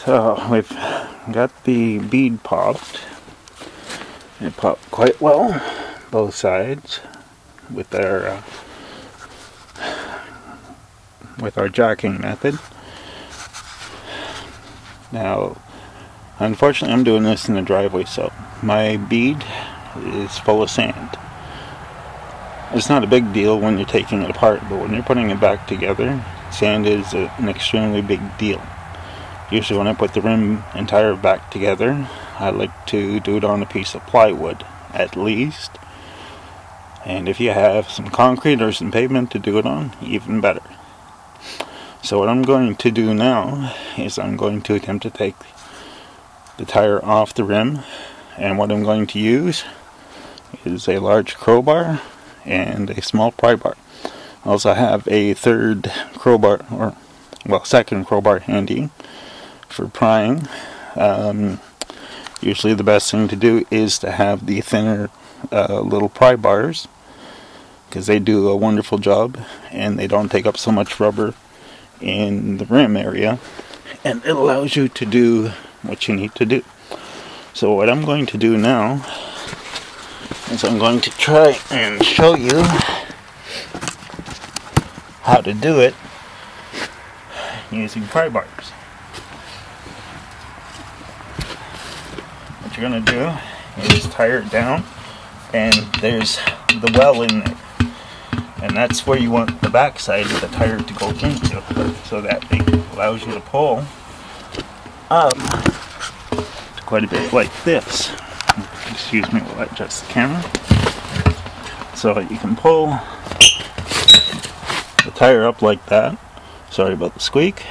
So we've got the bead popped. It popped quite well, both sides, with our jacking method. Now, unfortunately, I'm doing this in the driveway, so my bead is full of sand. It's not a big deal when you're taking it apart, but when you're putting it back together, sand is an extremely big deal. Usually when I put the rim and tire back together, I like to do it on a piece of plywood, at least. And if you have some concrete or some pavement to do it on, even better. So what I'm going to do now is I'm going to attempt to take the tire off the rim, and what I'm going to use is a large crowbar and a small pry bar. I also have a third crowbar, or well, second crowbar handy for prying. Usually the best thing to do is to have the thinner little pry bars, because they do a wonderful job and they don't take up so much rubber in the rim area, and it allows you to do what you need to do. So what I'm going to do now is I'm going to try and show you how to do it using pry bars. What you're going to do is tire it down, and there's the well in there, and that's where you want the back side of the tire to go into, so that it allows you to pull up to quite a bit like this. Excuse me while I adjust the camera. So you can pull the tire up like that. Sorry about the squeak,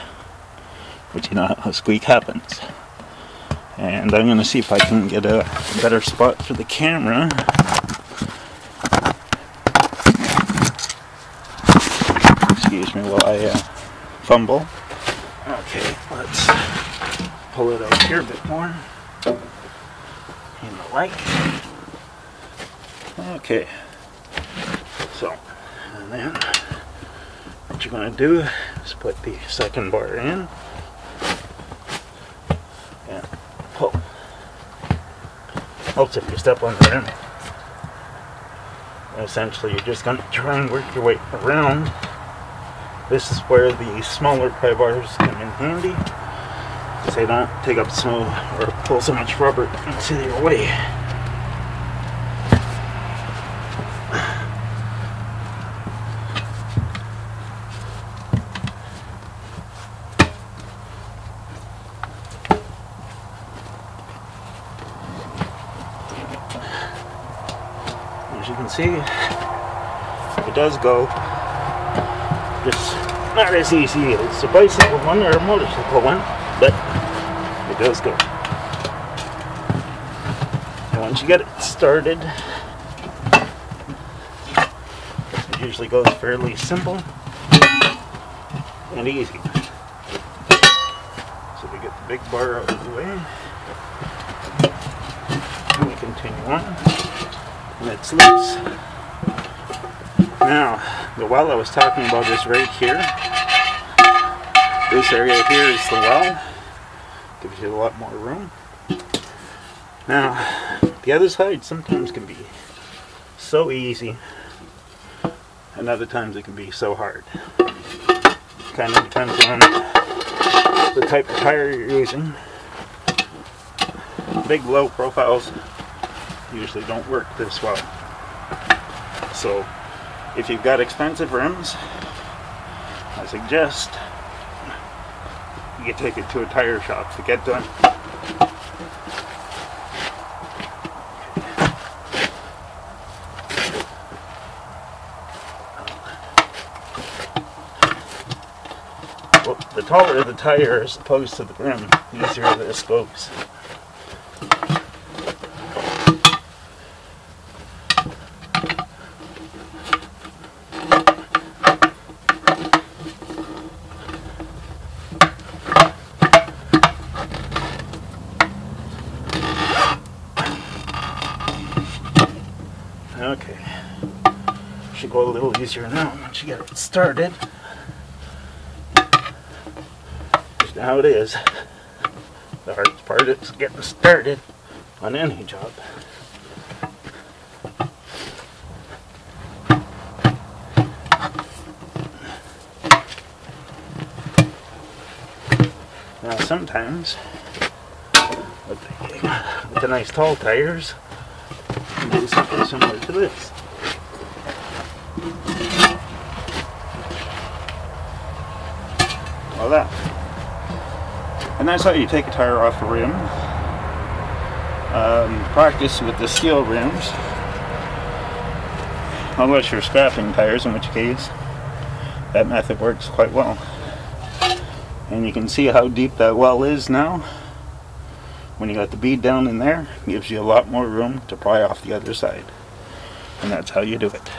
but you know how a squeak happens. And I'm going to see if I can get a better spot for the camera. Excuse me while I fumble. Okay, let's pull it out here a bit more. In the light. Okay. So, and then what you're going to do is put the second bar in and pull. Helps if you step on the rim. Essentially, you're just going to try and work your way around. This is where the smaller pry bars come in handy, because they don't take up so, or pull so much rubber into your way. As you can see, it does go, just not as easy as a bicycle one or a motorcycle one, but it does go. And once you get it started, it usually goes fairly simple and easy. So we get the big bar out of the way, and we continue on, and it's loose. Now, the well I was talking about is right here. This area here is the well. Gives you a lot more room. Now, the other side sometimes can be so easy, and other times it can be so hard. Kind of depends on the type of tire you're using. Big low profiles usually don't work this well. So, if you've got expensive rims, I suggest you take it to a tire shop to get done. Well, the taller the tire as opposed to the rim, the easier this goes. Okay, should go a little easier now once you get it started. Just how it is. The hardest part is getting started on any job. Now sometimes, with the nice tall tires, you do something similar to this. Well, that. And that's how you take a tire off a rim. Practice with the steel rims, unless you're scrapping tires, in which case that method works quite well. And you can see how deep that well is now. When you got the bead down in there, it gives you a lot more room to pry off the other side. And that's how you do it.